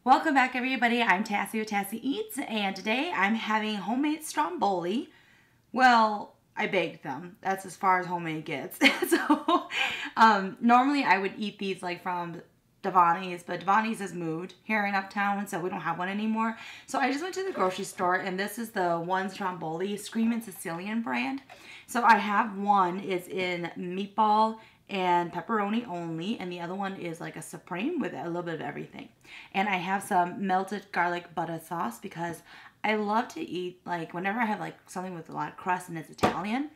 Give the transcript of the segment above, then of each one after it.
Welcome back, everybody. I'm Tassie with Tassie Eats, and today I'm having homemade stromboli. Well, I baked them. That's as far as homemade gets. Normally I would eat these like from Devani's, but Devani's has moved here in Uptown, so we don't have one anymore. So I just went to the grocery store, and this is the one Stromboli Screamin' Sicilian brand. So I have one is in meatball and pepperoni only, and the other one is like a supreme with a little bit of everything. And I have some melted garlic butter sauce because I love to eat, like, whenever I have like something with a lot of crust and it's Italian,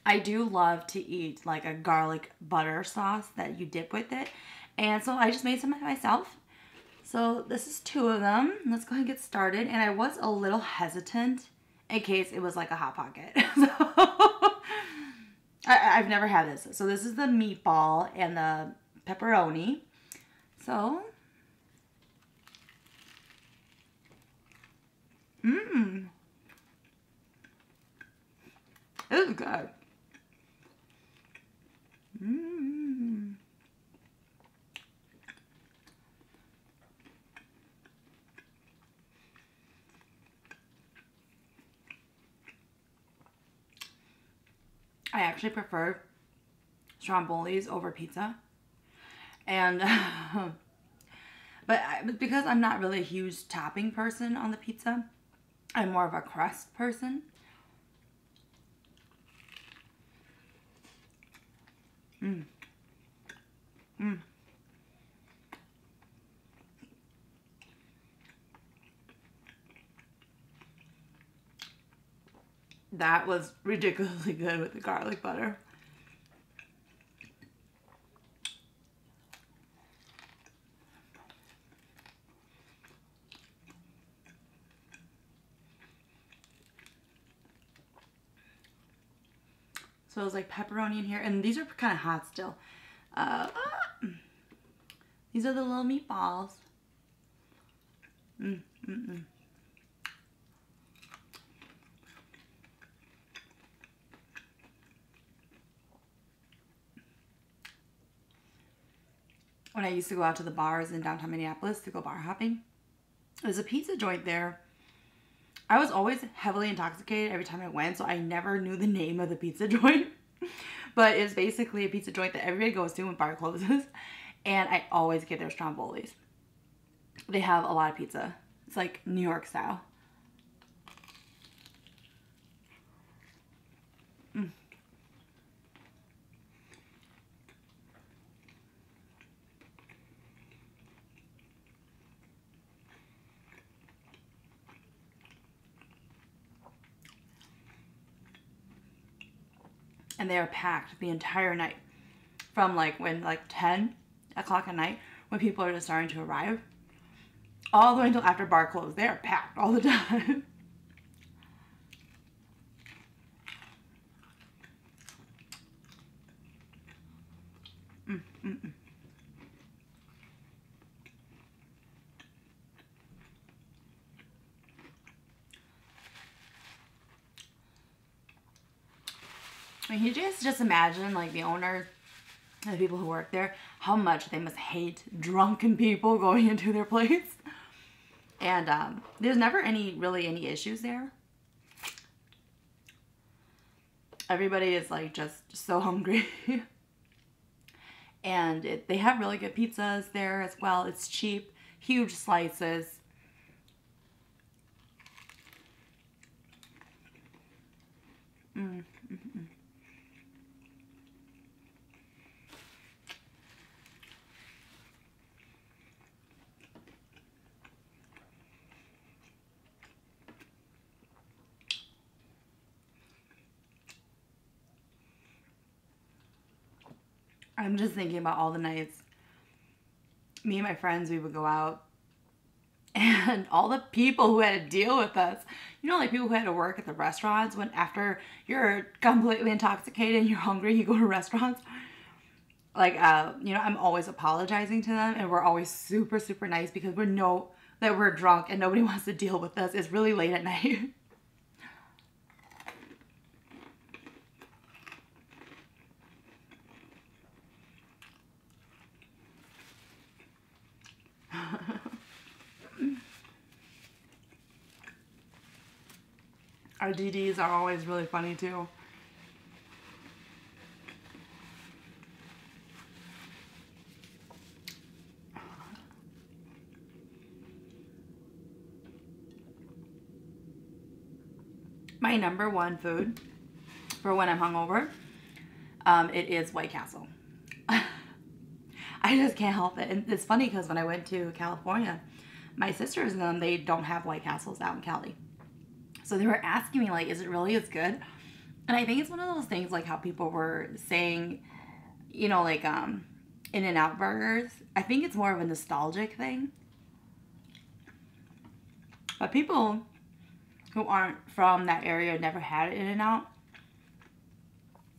I do love to eat like a garlic butter sauce that you dip with it. And so I just made some myself. So this is 2 of them. Let's go ahead and get started. And I was a little hesitant in case it was like a Hot Pocket. I've never had this. So this is the meatball and the pepperoni. So, this is good. I actually prefer strombolis over pizza, and but because I'm not really a huge topping person on the pizza, I'm more of a crust person. That was ridiculously good with the garlic butter. So it's like pepperoni in here, and these are kind of hot still. These are the little meatballs. When I used to go out to the bars in downtown Minneapolis to go bar hopping, there's a pizza joint there. I was always heavily intoxicated every time I went, so I never knew the name of the pizza joint. But it's basically a pizza joint that everybody goes to when bar closes. And I always get their strombolis. They have a lot of pizza. It's like New York style. And they are packed the entire night. From like 10 o'clock at night, when people are just starting to arrive, all the way until after bar close. They are packed all the time. I mean, you just imagine, like, the owners, the people who work there, how much they must hate drunken people going into their place. And there's never really any issues there. Everybody is like just so hungry. And they have really good pizzas there as well. It's cheap, huge slices. I'm just thinking about all the nights me and my friends, we would go out, and all the people who had to deal with us. You know, like people who had to work at the restaurants, when after you're completely intoxicated and you're hungry, you go to restaurants. Like, you know, I'm always apologizing to them, and we're always super, super nice because we know that we're drunk and nobody wants to deal with us. It's really late at night. Our DDs are always really funny too. My number one food for when I'm hungover, it is White Castle. I just can't help it. And it's funny because when I went to California, my sisters and them, they don't have White Castles out in Cali. So they were asking me, like, is it really as good? And I think it's one of those things, like how people were saying, you know, like In-N-Out burgers. I think it's more of a nostalgic thing. But people who aren't from that area, never had In-N-Out,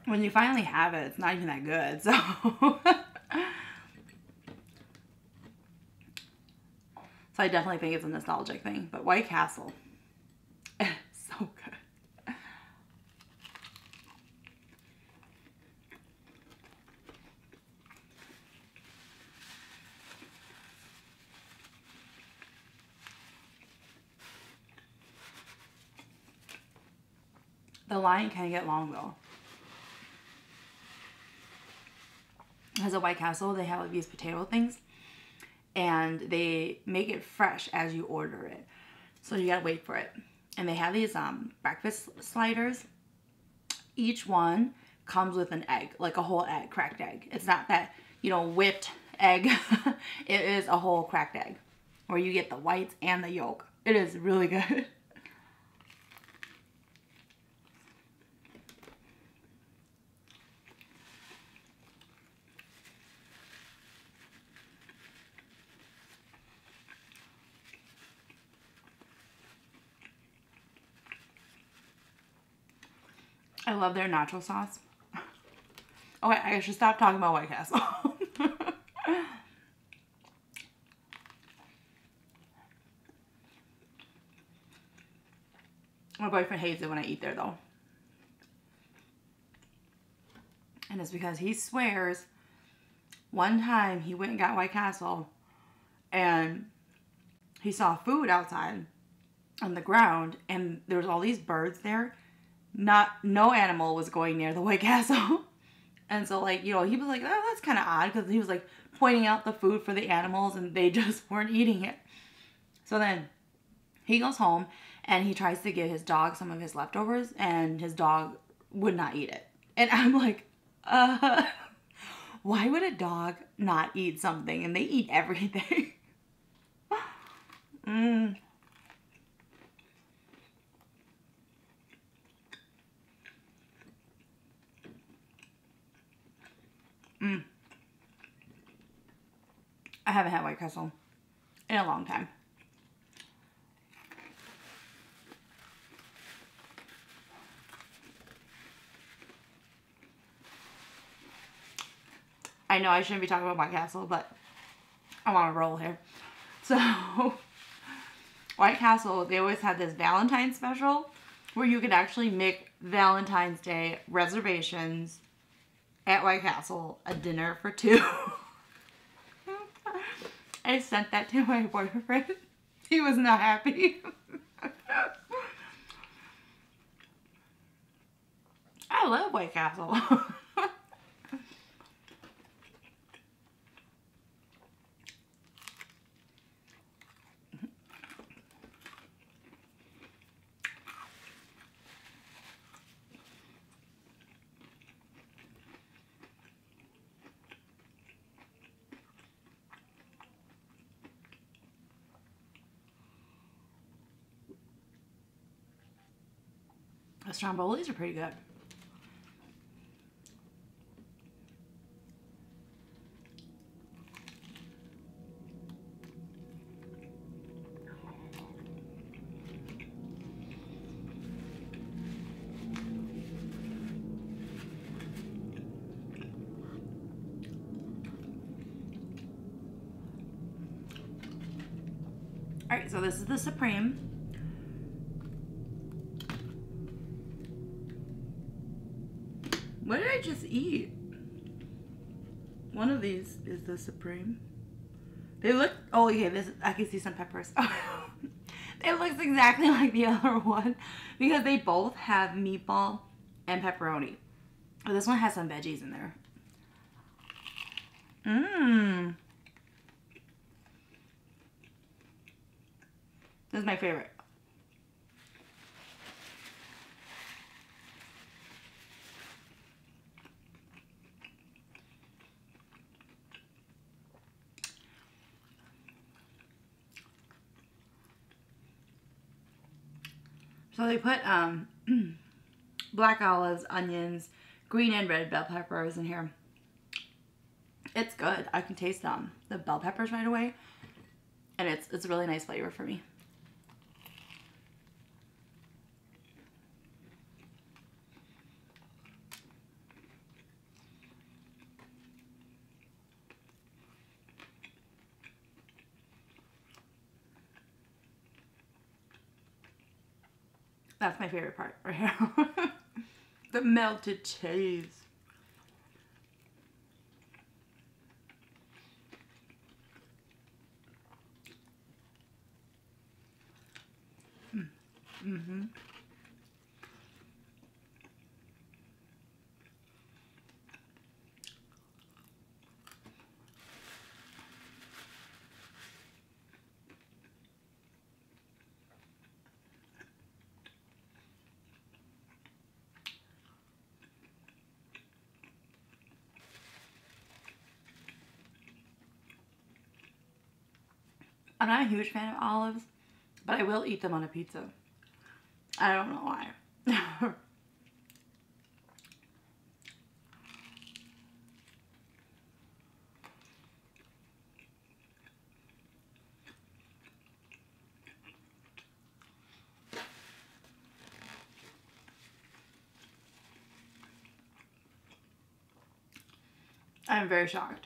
when you finally have it, it's not even that good. So, so I definitely think it's a nostalgic thing. But White Castle, so good. The line can get long though. As a White Castle, they have like these potato things, and they make it fresh as you order it. So you gotta wait for it. And they have these breakfast sliders. Each one comes with an egg, like a whole egg, cracked egg. It's not that, you know, whipped egg. It is a whole cracked egg, where you get the whites and the yolk. It is really good. I love their nacho sauce. Oh, wait, I should stop talking about White Castle. My boyfriend hates it when I eat there, though. And it's because he swears one time he went and got White Castle and he saw food outside on the ground and there was all these birds there. No animal was going near the White Castle. And so, like, you know, he was like, oh, that's kind of odd, because he was like pointing out the food for the animals and they just weren't eating it. So then he goes home and he tries to give his dog some of his leftovers and his dog would not eat it. And I'm like, why would a dog not eat something? And they eat everything. I haven't had White Castle in a long time. I know I shouldn't be talking about White Castle, but I'm on a roll here. So, White Castle, they always had this Valentine's special where you could actually make Valentine's Day reservations at White Castle, a dinner for two. I sent that to my boyfriend. He was not happy. I love White Castle. The Strombolis are pretty good. Alright, so this is the Supreme. What did I just eat? One of these is the Supreme. They look, oh yeah, this, I can see some peppers. It looks exactly like the other one because they both have meatball and pepperoni. But this one has some veggies in there. Mmm. This is my favorite. So they put black olives, onions, green and red bell peppers in here. It's good. I can taste the bell peppers right away. And it's a really nice flavor for me. That's my favorite part right here. The melted cheese. Mm-hmm. I'm not a huge fan of olives, but I will eat them on a pizza. I don't know why. I'm very shocked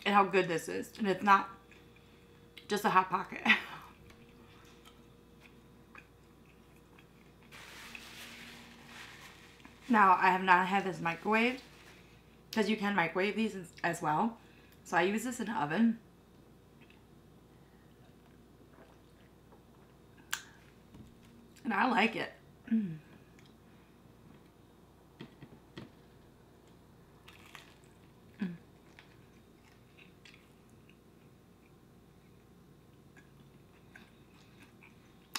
at how good this is. And it's not just a Hot Pocket. Now, I have not had this microwaved because you can microwave these as well. So I use this in the oven. And I like it.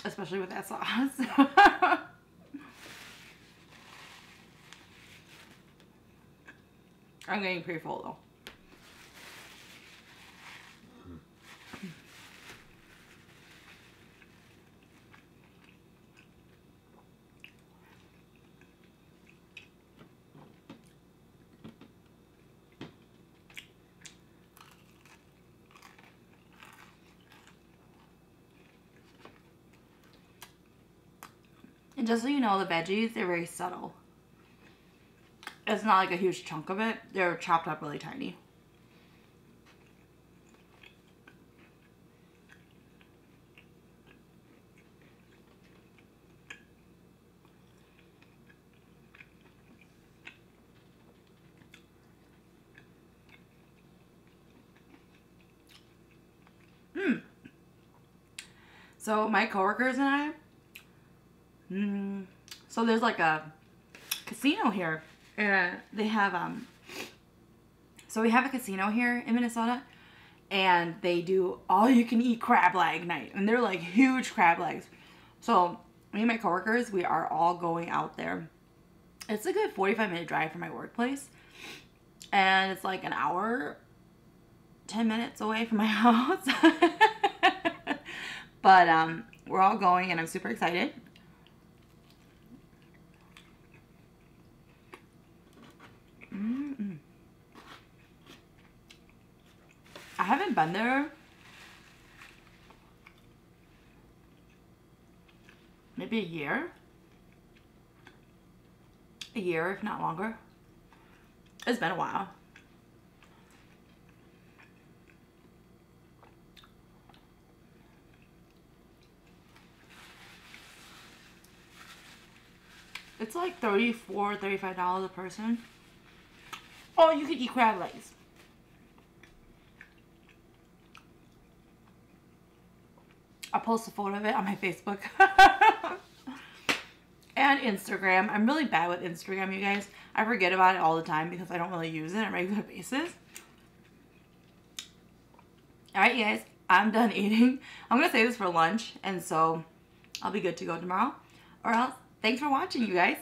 Especially with that sauce. I'm getting pretty full though. And just so you know, the veggies, they're very subtle. It's not like a huge chunk of it. They're chopped up really tiny. So my coworkers and I, so there's like a casino here, and they have so we have a casino here in Minnesota, and they do all you can eat crab leg night, and they're like huge crab legs. So me and my coworkers, we are all going out there. It's a good 45-minute drive from my workplace, and it's like an hour 10 minutes away from my house. But we're all going, and I'm super excited. I haven't been there maybe a year, if not longer. It's been a while. It's like $34, $35 a person. Oh, you can eat crab legs. I'll post a photo of it on my Facebook. And Instagram. I'm really bad with Instagram, you guys. I forget about it all the time because I don't really use it on a regular basis. Alright, you guys. I'm done eating. I'm going to save this for lunch. And so I'll be good to go tomorrow. Or else, thanks for watching, you guys.